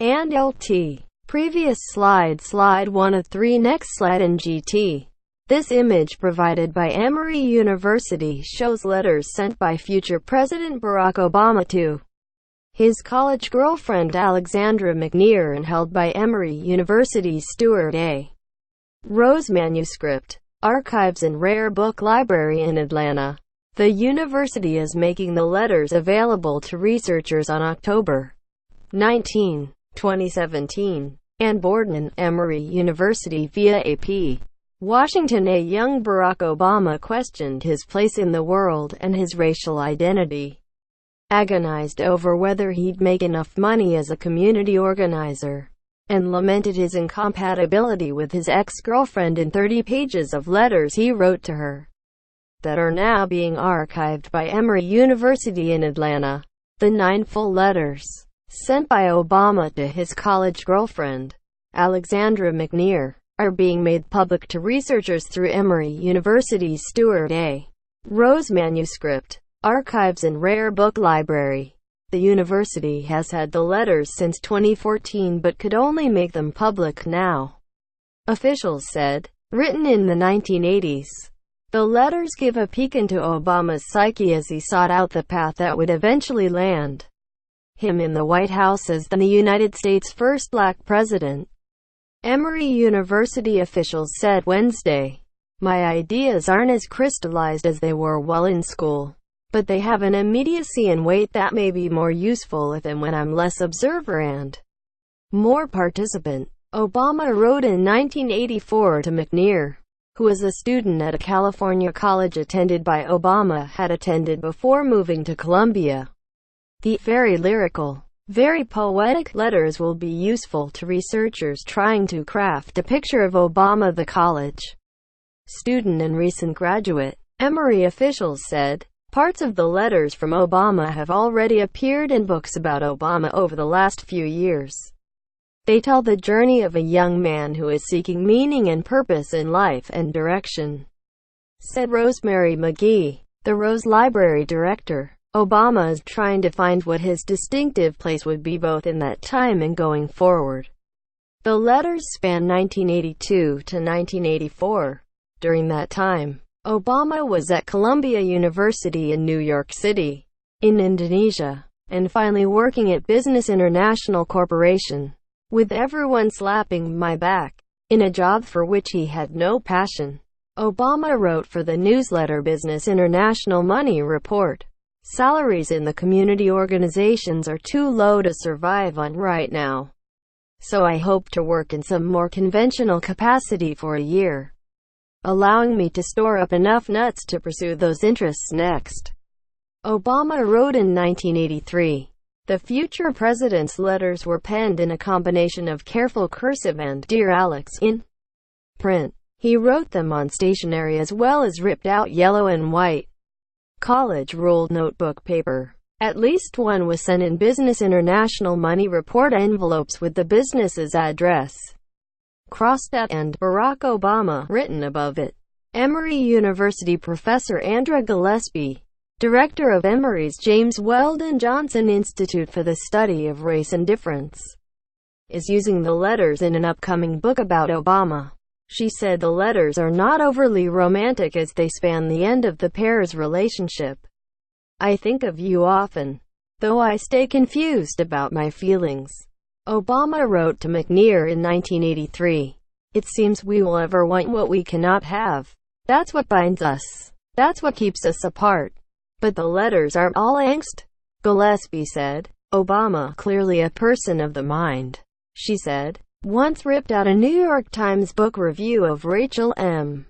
and LT. Previous slide. Slide 1 of 3. Next slide in GT. This image provided by Emory University shows letters sent by future President Barack Obama to his college girlfriend Alexandra McNear and held by Emory University's Stuart A. Rose Manuscript Archives and Rare Book Library in Atlanta. The university is making the letters available to researchers on October 19, 2017, and Borden, Emory University via AP. Washington. A young Barack Obama questioned his place in the world and his racial identity, agonized over whether he'd make enough money as a community organizer, and lamented his incompatibility with his ex-girlfriend in 30 pages of letters he wrote to her that are now being archived by Emory University in Atlanta. The 9 full letters sent by Obama to his college girlfriend, Alexandra McNear, are being made public to researchers through Emory University's Stuart A. Rose Manuscript Archives and Rare Book Library. The university has had the letters since 2014 but could only make them public now, officials said. Written in the 1980s, the letters give a peek into Obama's psyche as he sought out the path that would eventually land him in the White House as the United States' first black president. Emory University officials said Wednesday, "My ideas aren't as crystallized as they were while in school, but they have an immediacy and weight that may be more useful if and when I'm less observer and more participant." Obama wrote in 1984 to McNear, who was a student at a California college attended by Obama had attended before moving to Columbia. The very lyrical, very poetic letters will be useful to researchers trying to craft a picture of Obama the college student and recent graduate, Emory officials said. Parts of the letters from Obama have already appeared in books about Obama over the last few years. They tell the journey of a young man who is seeking meaning and purpose in life and direction, said Rosemary McGee, the Rose Library director. Obama is trying to find what his distinctive place would be both in that time and going forward. The letters span 1982 to 1984. During that time, Obama was at Columbia University in New York City, in Indonesia, and finally working at Business International Corporation, with everyone slapping my back, in a job for which he had no passion. Obama wrote for the newsletter Business International Money Report. Salaries in the community organizations are too low to survive on right now, so I hope to work in some more conventional capacity for a year, allowing me to store up enough nuts to pursue those interests next. Obama wrote in 1983. The future president's letters were penned in a combination of careful cursive and "Dear Alex" in print. He wrote them on stationery as well as ripped out yellow and white college-ruled notebook paper. At least one was sent in Business International Money Report envelopes with the business's address crossed out and Barack Obama written above it. Emory University professor Andra Gillespie, director of Emory's James Weldon Johnson Institute for the Study of Race and Difference, is using the letters in an upcoming book about Obama. She said the letters are not overly romantic as they span the end of the pair's relationship. "I think of you often, though I stay confused about my feelings," Obama wrote to McNear in 1983. "It seems we will ever want what we cannot have. That's what binds us. That's what keeps us apart. But the letters aren't all angst," Gillespie said. Obama, clearly a person of the mind, she said, once ripped out a New York Times book review of Rachel M.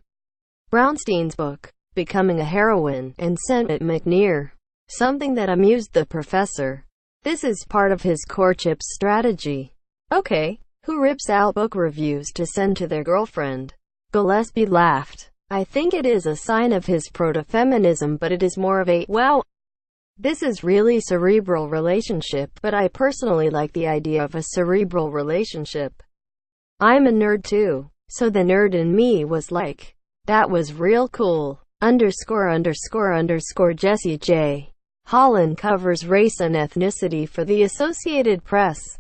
Brownstein's book, Becoming a Heroine, and sent it McNear, something that amused the professor. "This is part of his courtship strategy." "Okay, who rips out book reviews to send to their girlfriend?" Gillespie laughed. "I think it is a sign of his proto-feminism, but it is more of a, wow, this is really cerebral relationship, but I personally like the idea of a cerebral relationship. I'm a nerd too, so the nerd in me was like, that was real cool." Jesse J. Holland covers race and ethnicity for the Associated Press.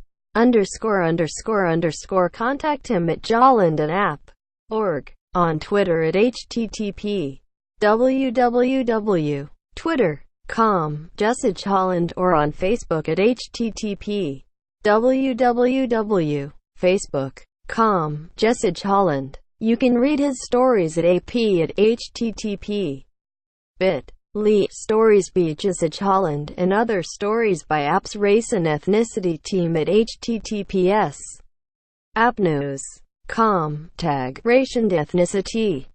Contact him at jollandandapp.org. On Twitter at http://www.twitter.com/JessageHolland, or on Facebook at http://www.facebook.com/JessageHolland. You can read his stories at http://bit.ly/stories/JessageHolland, and other stories by App's Race and Ethnicity team at https://appnews.com/tag race and ethnicity.